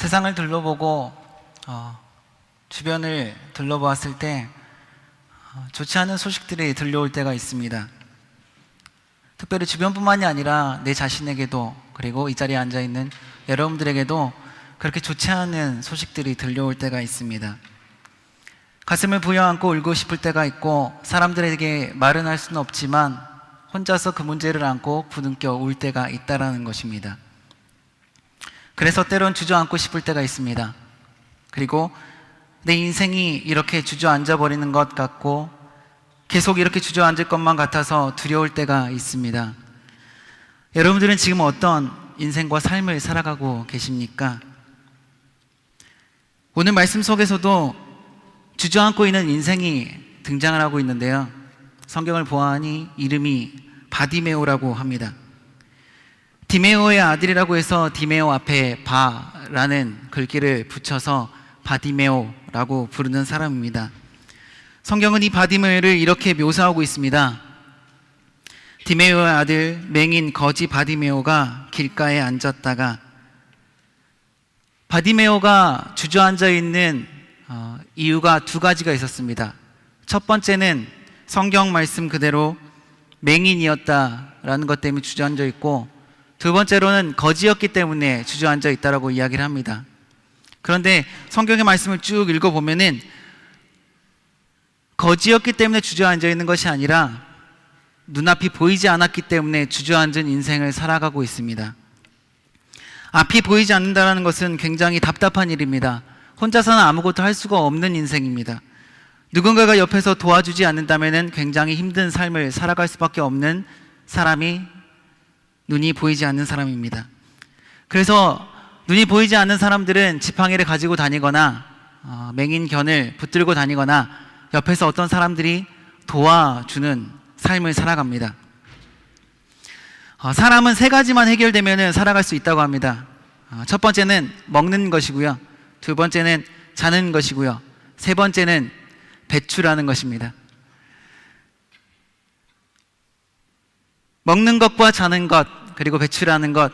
세상을 둘러보고 주변을 둘러보았을 때 좋지 않은 소식들이 들려올 때가 있습니다. 특별히 주변뿐만이 아니라 내 자신에게도, 그리고 이 자리에 앉아있는 여러분들에게도 그렇게 좋지 않은 소식들이 들려올 때가 있습니다. 가슴을 부여안고 울고 싶을 때가 있고, 사람들에게 말은 할 수는 없지만 혼자서 그 문제를 안고 부둥켜 울 때가 있다라는 것입니다. 그래서 때론 주저앉고 싶을 때가 있습니다. 그리고 내 인생이 이렇게 주저앉아 버리는 것 같고, 계속 이렇게 주저앉을 것만 같아서 두려울 때가 있습니다. 여러분들은 지금 어떤 인생과 삶을 살아가고 계십니까? 오늘 말씀 속에서도 주저앉고 있는 인생이 등장을 하고 있는데요, 성경을 보아하니 이름이 바디메오라고 합니다. 디메오의 아들이라고 해서 디메오 앞에 바라는 글귀를 붙여서 바디메오라고 부르는 사람입니다. 성경은 이 바디메오를 이렇게 묘사하고 있습니다. 디메오의 아들 맹인 거지 바디메오가 길가에 앉았다가. 바디메오가 주저앉아 있는 이유가 두 가지가 있었습니다. 첫 번째는 성경 말씀 그대로 맹인이었다라는 것 때문에 주저앉아 있고, 두 번째로는 거지였기 때문에 주저앉아 있다라고 이야기를 합니다. 그런데 성경의 말씀을 쭉 읽어보면은 거지였기 때문에 주저앉아 있는 것이 아니라 눈앞이 보이지 않았기 때문에 주저앉은 인생을 살아가고 있습니다. 앞이 보이지 않는다는 것은 굉장히 답답한 일입니다. 혼자서는 아무것도 할 수가 없는 인생입니다. 누군가가 옆에서 도와주지 않는다면 굉장히 힘든 삶을 살아갈 수밖에 없는 사람이 눈이 보이지 않는 사람입니다. 그래서 눈이 보이지 않는 사람들은 지팡이를 가지고 다니거나 맹인견을 붙들고 다니거나 옆에서 어떤 사람들이 도와주는 삶을 살아갑니다. 사람은 세 가지만 해결되면 살아갈 수 있다고 합니다. 첫 번째는 먹는 것이고요, 두 번째는 자는 것이고요, 세 번째는 배출하는 것입니다. 먹는 것과 자는 것, 그리고 배출하는 것.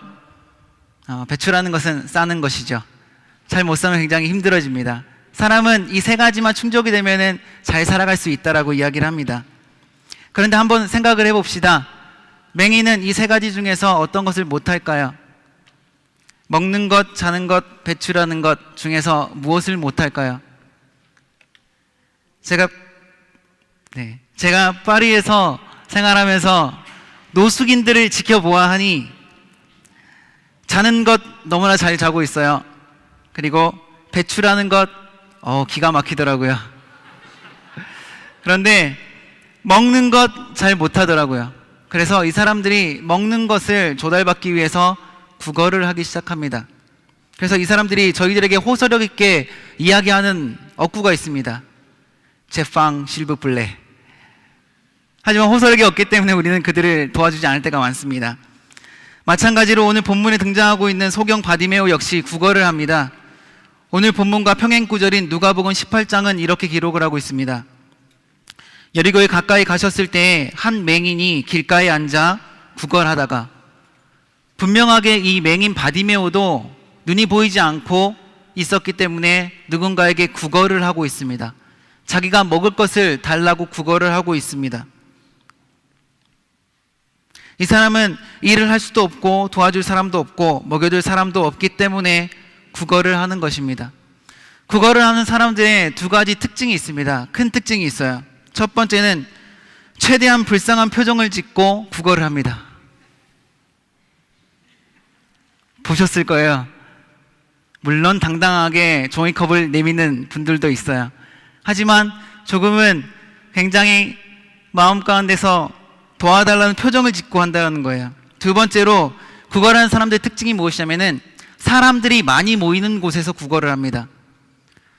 배출하는 것은 싸는 것이죠. 잘 못 싸면 굉장히 힘들어집니다. 사람은 이 세 가지만 충족이 되면 잘 살아갈 수 있다라고 이야기를 합니다. 그런데 한번 생각을 해봅시다. 맹인은 이 세 가지 중에서 어떤 것을 못할까요? 먹는 것, 자는 것, 배출하는 것 중에서 무엇을 못할까요? 제가 파리에서 생활하면서 노숙인들을 지켜보아하니 자는 것 너무나 잘 자고 있어요. 그리고 배출하는 것 기가 막히더라고요. 그런데 먹는 것 잘 못하더라고요. 그래서 이 사람들이 먹는 것을 조달받기 위해서 구걸을 하기 시작합니다. 그래서 이 사람들이 저희들에게 호소력 있게 이야기하는 어구가 있습니다. 제팡 실브플레. 하지만 호소력이 없기 때문에 우리는 그들을 도와주지 않을 때가 많습니다. 마찬가지로 오늘 본문에 등장하고 있는 소경 바디메오 역시 구걸을 합니다. 오늘 본문과 평행 구절인 누가복음 18장은 이렇게 기록을 하고 있습니다. 여리고에 가까이 가셨을 때 한 맹인이 길가에 앉아 구걸하다가. 분명하게 이 맹인 바디메오도 눈이 보이지 않고 있었기 때문에 누군가에게 구걸을 하고 있습니다. 자기가 먹을 것을 달라고 구걸을 하고 있습니다. 이 사람은 일을 할 수도 없고 도와줄 사람도 없고 먹여줄 사람도 없기 때문에 구걸을 하는 것입니다. 구걸을 하는 사람들의 두 가지 특징이 있습니다. 큰 특징이 있어요. 첫 번째는 최대한 불쌍한 표정을 짓고 구걸을 합니다. 보셨을 거예요. 물론 당당하게 종이컵을 내미는 분들도 있어요. 하지만 조금은 굉장히 마음 가운데서 도와달라는 표정을 짓고 한다는 거예요. 두 번째로 구걸하는 사람들의 특징이 무엇이냐면은 사람들이 많이 모이는 곳에서 구걸을 합니다.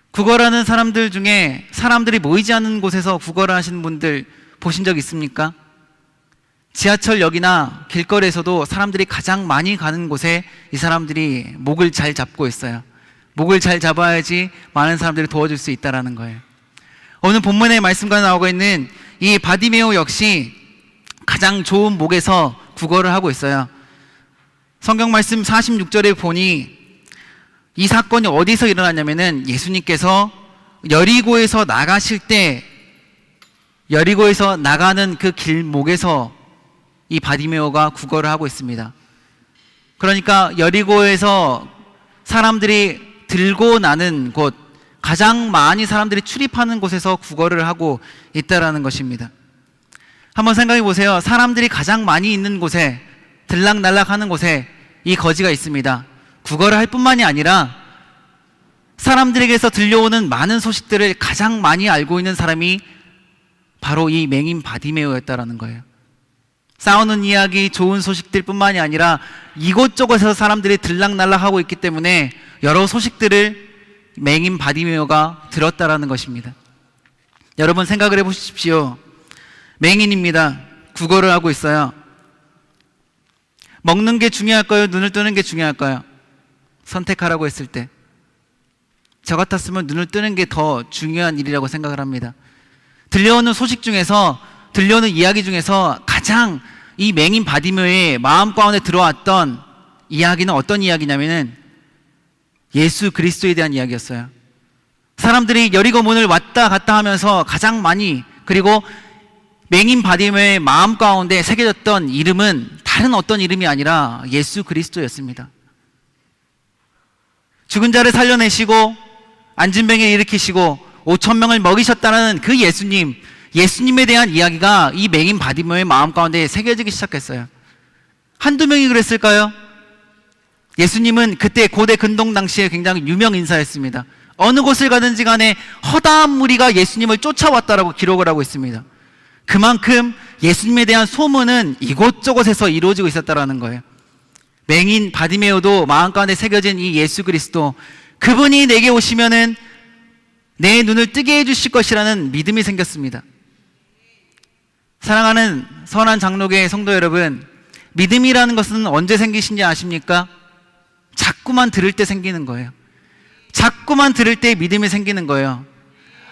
구걸하는 사람들 중에 사람들이 모이지 않는 곳에서 구걸을 하시는 분들 보신 적 있습니까? 지하철역이나 길거리에서도 사람들이 가장 많이 가는 곳에 이 사람들이 목을 잘 잡고 있어요. 목을 잘 잡아야지 많은 사람들이 도와줄 수 있다는 거예요. 오늘 본문의 말씀과 나오고 있는 이 바디메오 역시 가장 좋은 목에서 구걸을 하고 있어요. 성경 말씀 46절에 보니 이 사건이 어디서 일어났냐면은 예수님께서 여리고에서 나가실 때, 여리고에서 나가는 그 길목에서 이 바디메오가 구걸을 하고 있습니다. 그러니까 여리고에서 사람들이 들고 나는 곳, 가장 많이 사람들이 출입하는 곳에서 구걸을 하고 있다라는 것입니다. 한번 생각해 보세요. 사람들이 가장 많이 있는 곳에, 들락날락 하는 곳에 이 거지가 있습니다. 구걸을 할 뿐만이 아니라 사람들에게서 들려오는 많은 소식들을 가장 많이 알고 있는 사람이 바로 이 맹인 바디메오였다라는 거예요. 싸우는 이야기, 좋은 소식들 뿐만이 아니라 이곳저곳에서 사람들이 들락날락하고 있기 때문에 여러 소식들을 맹인 바디메오가 들었다라는 것입니다. 여러분 생각을 해보십시오. 맹인입니다. 구걸을 하고 있어요. 먹는 게 중요할까요? 눈을 뜨는 게 중요할까요? 선택하라고 했을 때 저 같았으면 눈을 뜨는 게 더 중요한 일이라고 생각을 합니다. 들려오는 소식 중에서, 들려오는 이야기 중에서 가장 이 맹인 바디메오의 마음 가운데 들어왔던 이야기는 어떤 이야기냐면은 예수 그리스도에 대한 이야기였어요. 사람들이 여리고 문을 왔다 갔다 하면서 가장 많이, 그리고 맹인 바디메오의 마음 가운데 새겨졌던 이름은 다른 어떤 이름이 아니라 예수 그리스도였습니다. 죽은 자를 살려내시고 앉은 병을 일으키시고 5,000명을 먹이셨다는 그 예수님, 예수님에 대한 이야기가 이 맹인 바디메오의 마음 가운데 새겨지기 시작했어요. 한두 명이 그랬을까요? 예수님은 그때 고대 근동 당시에 굉장히 유명 인사였습니다. 어느 곳을 가든지 간에 허다한 무리가 예수님을 쫓아왔다라고 기록을 하고 있습니다. 그만큼 예수님에 대한 소문은 이곳저곳에서 이루어지고 있었다라는 거예요. 맹인 바디메오도 마음 가운데 새겨진 이 예수 그리스도, 그분이 내게 오시면은 내 눈을 뜨게 해주실 것이라는 믿음이 생겼습니다. 사랑하는 선한 장로교회 성도 여러분, 믿음이라는 것은 언제 생기신지 아십니까? 자꾸만 들을 때 생기는 거예요. 자꾸만 들을 때 믿음이 생기는 거예요.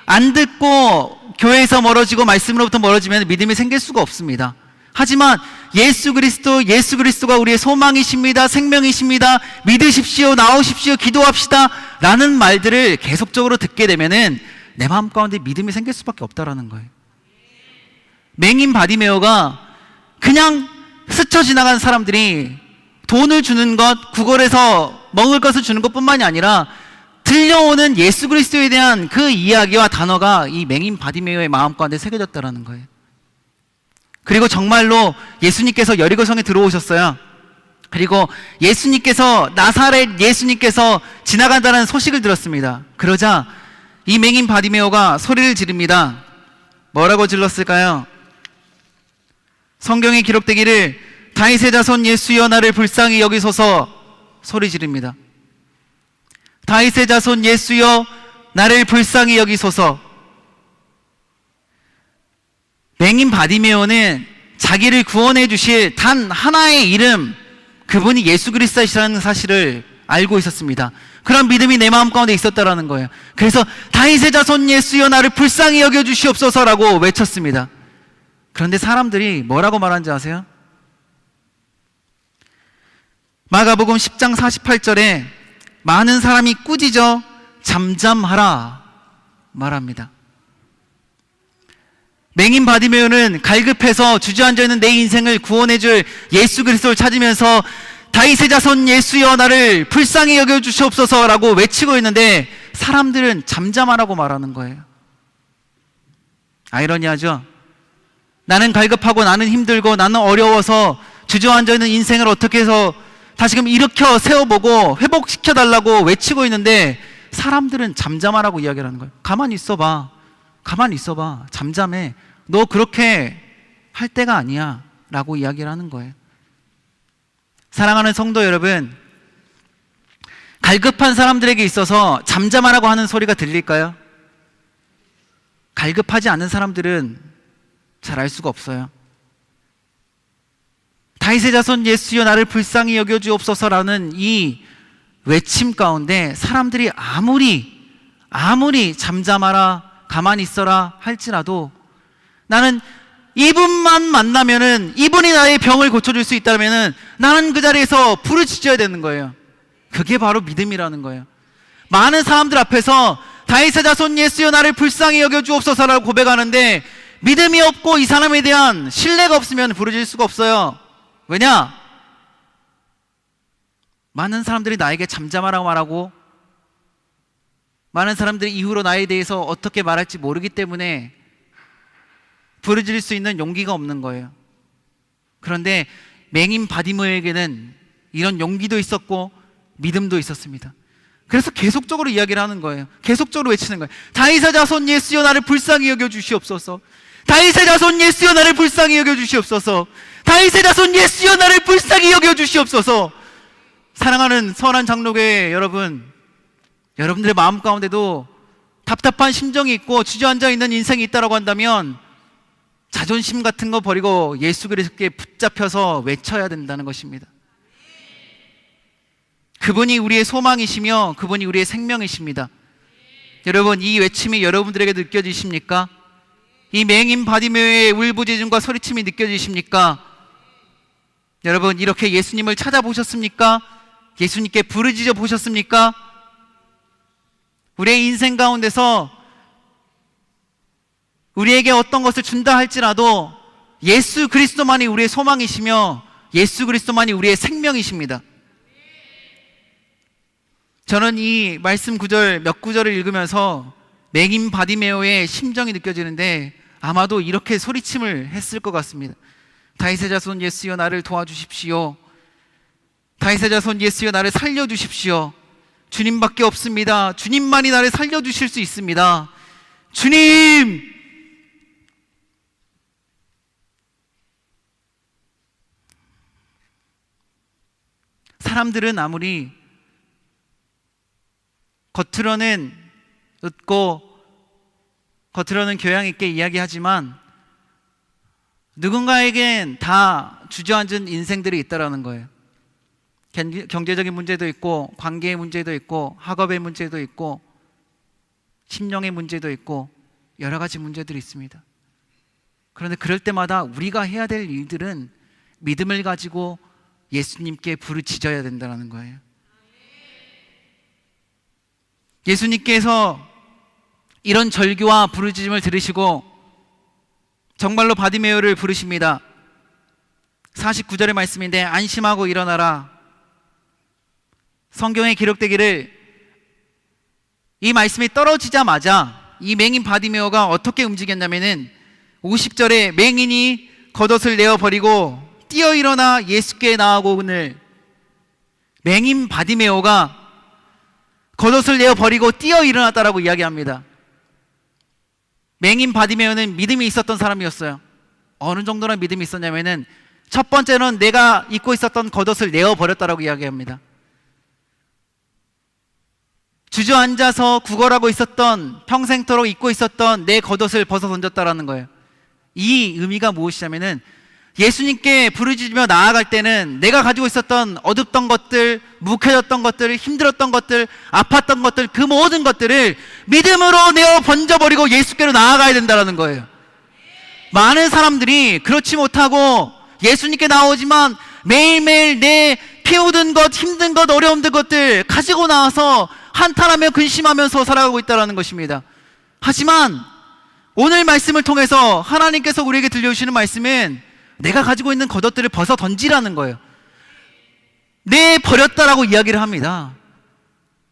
안 듣고 교회에서 멀어지고 말씀으로부터 멀어지면 믿음이 생길 수가 없습니다. 하지만 예수 그리스도가 우리의 소망이십니다. 생명이십니다. 믿으십시오. 나오십시오. 기도합시다. 라는 말들을 계속적으로 듣게 되면은 내 마음 가운데 믿음이 생길 수밖에 없다라는 거예요. 맹인 바디메오가 그냥 스쳐 지나간 사람들이 돈을 주는 것, 구걸해서 먹을 것을 주는 것뿐만이 아니라 들려오는 예수 그리스도에 대한 그 이야기와 단어가 이 맹인 바디메오의 마음 가운데 새겨졌다라는 거예요. 그리고 정말로 예수님께서 여리고성에 들어오셨어요. 그리고 예수님께서, 나사렛 예수님께서 지나간다는 소식을 들었습니다. 그러자 이 맹인 바디메오가 소리를 지릅니다. 뭐라고 질렀을까요? 성경에 기록되기를 다윗의 자손 예수여 나를 불쌍히 여기소서 소리 지릅니다. 다윗의 자손 예수여 나를 불쌍히 여기소서. 맹인 바디메오는 자기를 구원해 주실 단 하나의 이름, 그분이 예수 그리스도이시라는 사실을 알고 있었습니다. 그런 믿음이 내 마음 가운데 있었다라는 거예요. 그래서 다윗의 자손 예수여 나를 불쌍히 여겨 주시옵소서라고 외쳤습니다. 그런데 사람들이 뭐라고 말하는지 아세요? 마가복음 10장 48절에 많은 사람이 꾸짖어 잠잠하라 말합니다. 맹인 바디메오는 갈급해서 주저앉아 있는 내 인생을 구원해줄 예수 그리스도를 찾으면서 다윗의 자손 예수여 나를 불쌍히 여겨 주시옵소서라고 외치고 있는데 사람들은 잠잠하라고 말하는 거예요. 아이러니하죠? 나는 갈급하고 나는 힘들고 나는 어려워서 주저앉아 있는 인생을 어떻게 해서 다시금 일으켜 세워보고 회복시켜달라고 외치고 있는데 사람들은 잠잠하라고 이야기를 하는 거예요. 가만히 있어봐. 가만히 있어봐. 잠잠해. 너 그렇게 할 때가 아니야. 라고 이야기를 하는 거예요. 사랑하는 성도 여러분, 갈급한 사람들에게 있어서 잠잠하라고 하는 소리가 들릴까요? 갈급하지 않은 사람들은 잘 알 수가 없어요. 다윗의 자손 예수여 나를 불쌍히 여겨주옵소서라는 이 외침 가운데 사람들이 아무리 잠잠하라, 가만히 있어라 할지라도 나는 이분만 만나면은, 이분이 나의 병을 고쳐줄 수 있다면은 나는 그 자리에서 부르짖어야 되는 거예요. 그게 바로 믿음이라는 거예요. 많은 사람들 앞에서 다윗의 자손 예수여 나를 불쌍히 여겨 주옵소서라고 고백하는데 믿음이 없고 이 사람에 대한 신뢰가 없으면 부르짖을 수가 없어요. 왜냐? 많은 사람들이 나에게 잠잠하라고 말하고 많은 사람들이 이후로 나에 대해서 어떻게 말할지 모르기 때문에 부르짖을 수 있는 용기가 없는 거예요. 그런데 맹인 바디메오에게는 이런 용기도 있었고 믿음도 있었습니다. 그래서 계속적으로 이야기를 하는 거예요. 계속적으로 외치는 거예요. 다윗의 자손 예수여 나를 불쌍히 여겨 주시옵소서. 다윗의 자손 예수여 나를 불쌍히 여겨 주시옵소서. 다윗의 자손 예수여 나를 불쌍히 여겨 주시옵소서. 사랑하는 선한 장로교회 여러분, 여러분들의 마음 가운데도 답답한 심정이 있고 주저앉아 있는 인생이 있다고 한다면 자존심 같은 거 버리고 예수 그리스도께 붙잡혀서 외쳐야 된다는 것입니다. 그분이 우리의 소망이시며 그분이 우리의 생명이십니다. 여러분, 이 외침이 여러분들에게 느껴지십니까? 이 맹인 바디메오의 울부짖음과 소리침이 느껴지십니까? 여러분, 이렇게 예수님을 찾아보셨습니까? 예수님께 부르짖어 보셨습니까? 우리의 인생 가운데서 우리에게 어떤 것을 준다 할지라도 예수 그리스도만이 우리의 소망이시며 예수 그리스도만이 우리의 생명이십니다. 저는 이 말씀 구절 몇 구절을 읽으면서 맹인 바디메오의 심정이 느껴지는데 아마도 이렇게 소리침을 했을 것 같습니다. 다윗의 자손 예수여 나를 도와주십시오. 다윗의 자손 예수여 나를 살려주십시오. 주님밖에 없습니다. 주님만이 나를 살려주실 수 있습니다. 주님! 사람들은 아무리 겉으로는 웃고 겉으로는 교양 있게 이야기하지만 누군가에겐 다 주저앉은 인생들이 있다라는 거예요. 경제적인 문제도 있고 관계의 문제도 있고 학업의 문제도 있고 심령의 문제도 있고 여러 가지 문제들이 있습니다. 그런데 그럴 때마다 우리가 해야 될 일들은 믿음을 가지고 예수님께 부르짖어야 된다는 거예요. 예수님께서 이런 절규와 부르짖음을 들으시고 정말로 바디메오를 부르십니다. 49절의 말씀인데 안심하고 일어나라. 성경에 기록되기를 이 말씀이 떨어지자마자 이 맹인 바디메오가 어떻게 움직였냐면은 50절에 맹인이 겉옷을 내어버리고 뛰어 일어나 예수께 나아오거늘. 맹인 바디메오가 겉옷을 내어버리고 뛰어 일어났다라고 이야기합니다. 맹인 바디메오는 믿음이 있었던 사람이었어요. 어느 정도나 믿음이 있었냐면은 첫 번째는 내가 입고 있었던 겉옷을 내어버렸다라고 이야기합니다. 주저앉아서 구걸하고 있었던, 평생토록 입고 있었던 내 겉옷을 벗어 던졌다라는 거예요. 이 의미가 무엇이냐면은 예수님께 부르짖으며 나아갈 때는 내가 가지고 있었던 어둡던 것들, 묵혀졌던 것들, 힘들었던 것들, 아팠던 것들, 그 모든 것들을 믿음으로 내어 번져버리고 예수께로 나아가야 된다는 거예요. 많은 사람들이 그렇지 못하고 예수님께 나오지만 매일매일 내 피우든 것, 힘든 것, 어려움든 것들 가지고 나와서 한탄하며 근심하면서 살아가고 있다는 것입니다. 하지만 오늘 말씀을 통해서 하나님께서 우리에게 들려주시는 말씀은 내가 가지고 있는 겉옷들을 벗어 던지라는 거예요. 내 버렸다라고 이야기를 합니다.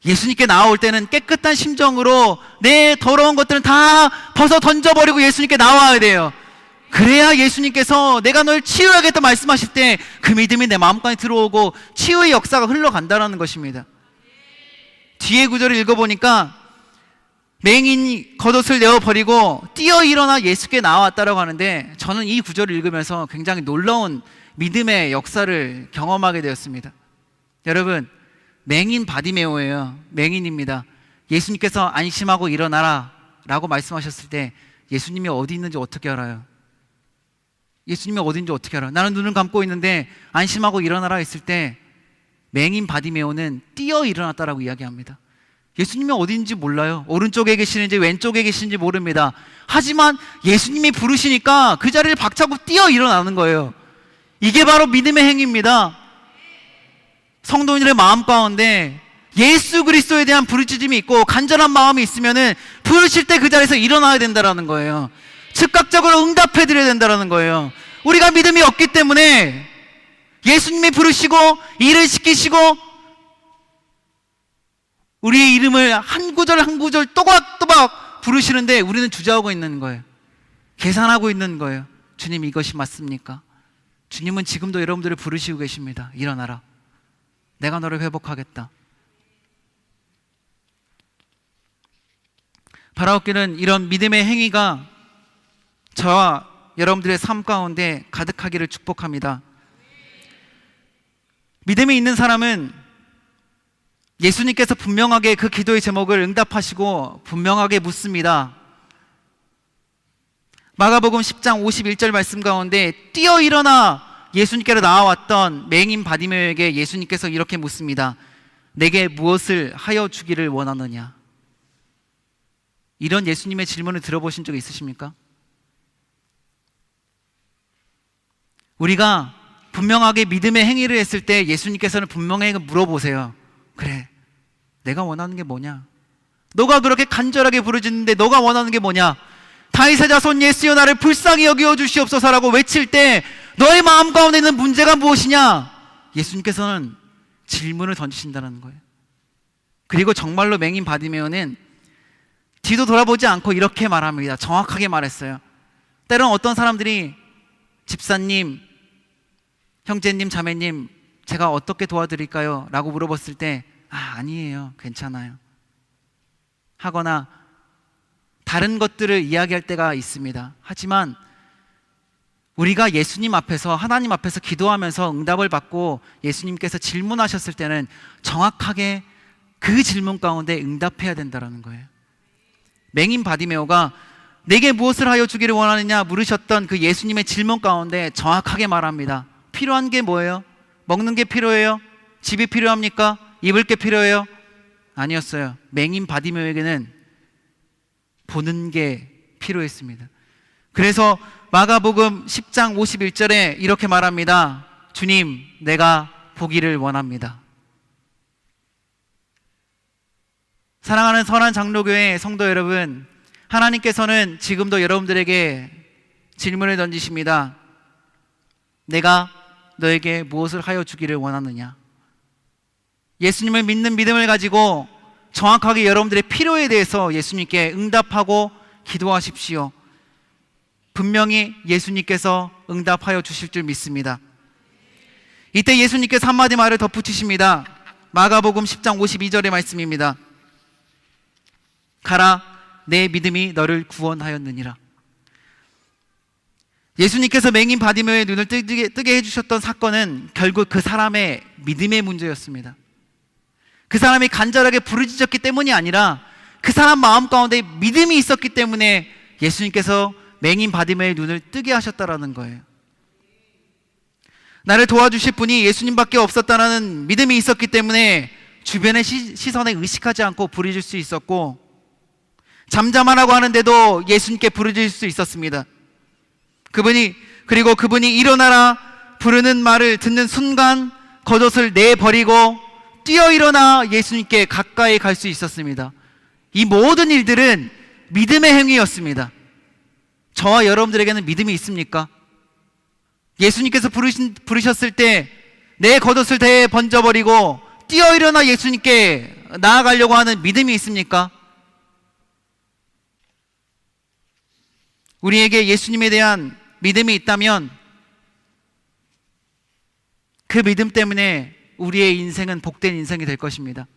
예수님께 나올 때는 깨끗한 심정으로 내 더러운 것들은 다 벗어 던져버리고 예수님께 나와야 돼요. 그래야 예수님께서 내가 널 치유하겠다 말씀하실 때 그 믿음이 내 마음까지 들어오고 치유의 역사가 흘러간다는 것입니다. 뒤에 구절을 읽어보니까 맹인이 겉옷을 내어버리고 뛰어 일어나 예수께 나왔다라고 하는데 저는 이 구절을 읽으면서 굉장히 놀라운 믿음의 역사를 경험하게 되었습니다. 여러분, 맹인 바디메오예요. 맹인입니다. 예수님께서 안심하고 일어나라 라고 말씀하셨을 때 예수님이 어디 있는지 어떻게 알아요? 예수님이 어딘지 어떻게 알아요? 나는 눈을 감고 있는데 안심하고 일어나라 했을 때 맹인 바디메오는 뛰어 일어났다라고 이야기합니다. 예수님이 어딘지 몰라요. 오른쪽에 계시는지 왼쪽에 계시는지 모릅니다. 하지만 예수님이 부르시니까 그 자리를 박차고 뛰어 일어나는 거예요. 이게 바로 믿음의 행위입니다. 성도인들의 마음 가운데 예수 그리스도에 대한 부르짖음이 있고 간절한 마음이 있으면은 부르실 때 그 자리에서 일어나야 된다라는 거예요. 즉각적으로 응답해 드려야 된다라는 거예요. 우리가 믿음이 없기 때문에 예수님이 부르시고 일을 시키시고 우리의 이름을 한 구절 한 구절 또박또박 부르시는데 우리는 주저하고 있는 거예요. 계산하고 있는 거예요. 주님, 이것이 맞습니까? 주님은 지금도 여러분들을 부르시고 계십니다. 일어나라. 내가 너를 회복하겠다. 바라옵기는 이런 믿음의 행위가 저와 여러분들의 삶 가운데 가득하기를 축복합니다. 믿음이 있는 사람은 예수님께서 분명하게 그 기도의 제목을 응답하시고 분명하게 묻습니다. 마가복음 10장 51절 말씀 가운데 뛰어 일어나 예수님께로 나와왔던 맹인 바디메오에게 예수님께서 이렇게 묻습니다. 내게 무엇을 하여 주기를 원하느냐? 이런 예수님의 질문을 들어보신 적 있으십니까? 우리가 분명하게 믿음의 행위를 했을 때 예수님께서는 분명하게 물어보세요. 그래, 내가 원하는 게 뭐냐? 너가 그렇게 간절하게 부르짖는데 너가 원하는 게 뭐냐? 다윗의 자손 예수여 나를 불쌍히 여겨 주시옵소서라고 외칠 때 너의 마음 가운데 있는 문제가 무엇이냐? 예수님께서는 질문을 던지신다는 거예요. 그리고 정말로 맹인 바디메오는 뒤도 돌아보지 않고 이렇게 말합니다. 정확하게 말했어요. 때론 어떤 사람들이 집사님, 형제님, 자매님, 제가 어떻게 도와드릴까요? 라고 물어봤을 때 아니에요, 괜찮아요 하거나 다른 것들을 이야기할 때가 있습니다. 하지만 우리가 예수님 앞에서, 하나님 앞에서 기도하면서 응답을 받고 예수님께서 질문하셨을 때는 정확하게 그 질문 가운데 응답해야 된다는 거예요. 맹인 바디메오가 내게 무엇을 하여 주기를 원하느냐 물으셨던 그 예수님의 질문 가운데 정확하게 말합니다. 필요한 게 뭐예요? 먹는 게 필요해요? 집이 필요합니까? 입을 게 필요해요? 아니었어요. 맹인 바디메오에게는 보는 게 필요했습니다. 그래서 마가복음 10장 51절에 이렇게 말합니다. 주님, 내가 보기를 원합니다. 사랑하는 선한 장로교회 성도 여러분, 하나님께서는 지금도 여러분들에게 질문을 던지십니다. 내가 너에게 무엇을 하여 주기를 원하느냐? 예수님을 믿는 믿음을 가지고 정확하게 여러분들의 필요에 대해서 예수님께 응답하고 기도하십시오. 분명히 예수님께서 응답하여 주실 줄 믿습니다. 이때 예수님께서 한마디 말을 덧붙이십니다. 마가복음 10장 52절의 말씀입니다. 가라, 내 믿음이 너를 구원하였느니라. 예수님께서 맹인 바디메오의 눈을 뜨게 해주셨던 사건은 결국 그 사람의 믿음의 문제였습니다. 그 사람이 간절하게 부르짖었기 때문이 아니라 그 사람 마음 가운데 믿음이 있었기 때문에 예수님께서 맹인 바디메오의 눈을 뜨게 하셨다라는 거예요. 나를 도와주실 분이 예수님밖에 없었다는 믿음이 있었기 때문에 주변의 시선에 의식하지 않고 부르짖을 수 있었고, 잠잠하라고 하는데도 예수님께 부르짖을 수 있었습니다. 그리고 그분이 일어나라 부르는 말을 듣는 순간 겉옷을 내버리고 뛰어 일어나 예수님께 가까이 갈 수 있었습니다. 이 모든 일들은 믿음의 행위였습니다. 저와 여러분들에게는 믿음이 있습니까? 예수님께서 부르셨을 때 내 겉옷을 대 번져버리고 뛰어 일어나 예수님께 나아가려고 하는 믿음이 있습니까? 우리에게 예수님에 대한 믿음이 있다면 그 믿음 때문에 우리의 인생은 복된 인생이 될 것입니다.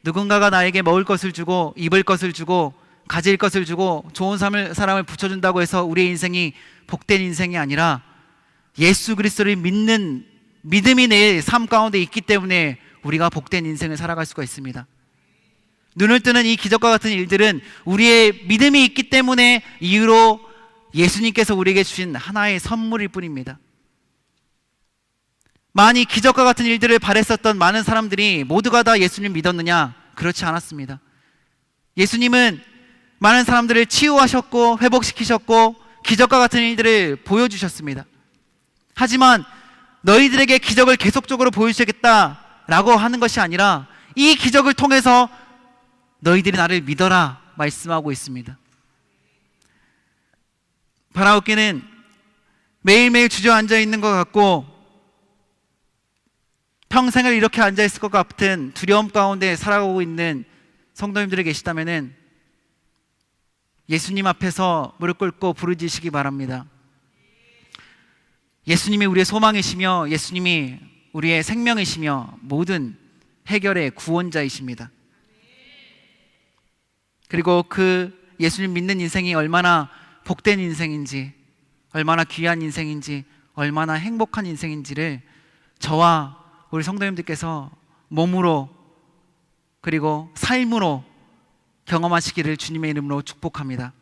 누군가가 나에게 먹을 것을 주고 입을 것을 주고 가질 것을 주고 좋은 사람을 붙여준다고 해서 우리의 인생이 복된 인생이 아니라 예수 그리스도를 믿는 믿음이 내 삶 가운데 있기 때문에 우리가 복된 인생을 살아갈 수가 있습니다. 눈을 뜨는 이 기적과 같은 일들은 우리의 믿음이 있기 때문에 이유로 예수님께서 우리에게 주신 하나의 선물일 뿐입니다. 많이 기적과 같은 일들을 바랬었던 많은 사람들이 모두가 다 예수님을 믿었느냐? 그렇지 않았습니다. 예수님은 많은 사람들을 치유하셨고 회복시키셨고 기적과 같은 일들을 보여주셨습니다. 하지만 너희들에게 기적을 계속적으로 보여주겠다라고 하는 것이 아니라 이 기적을 통해서 너희들이 나를 믿어라 말씀하고 있습니다. 바라옵기는 매일매일 주저앉아 있는 것 같고 평생을 이렇게 앉아 있을 것 같은 두려움 가운데 살아가고 있는 성도님들이 계시다면은 예수님 앞에서 무릎 꿇고 부르짖으시기 바랍니다. 예수님이 우리의 소망이시며 예수님이 우리의 생명이시며 모든 해결의 구원자이십니다. 그리고 그 예수님 믿는 인생이 얼마나 복된 인생인지, 얼마나 귀한 인생인지, 얼마나 행복한 인생인지를 저와 우리 성도님들께서 몸으로 그리고 삶으로 경험하시기를 주님의 이름으로 축복합니다.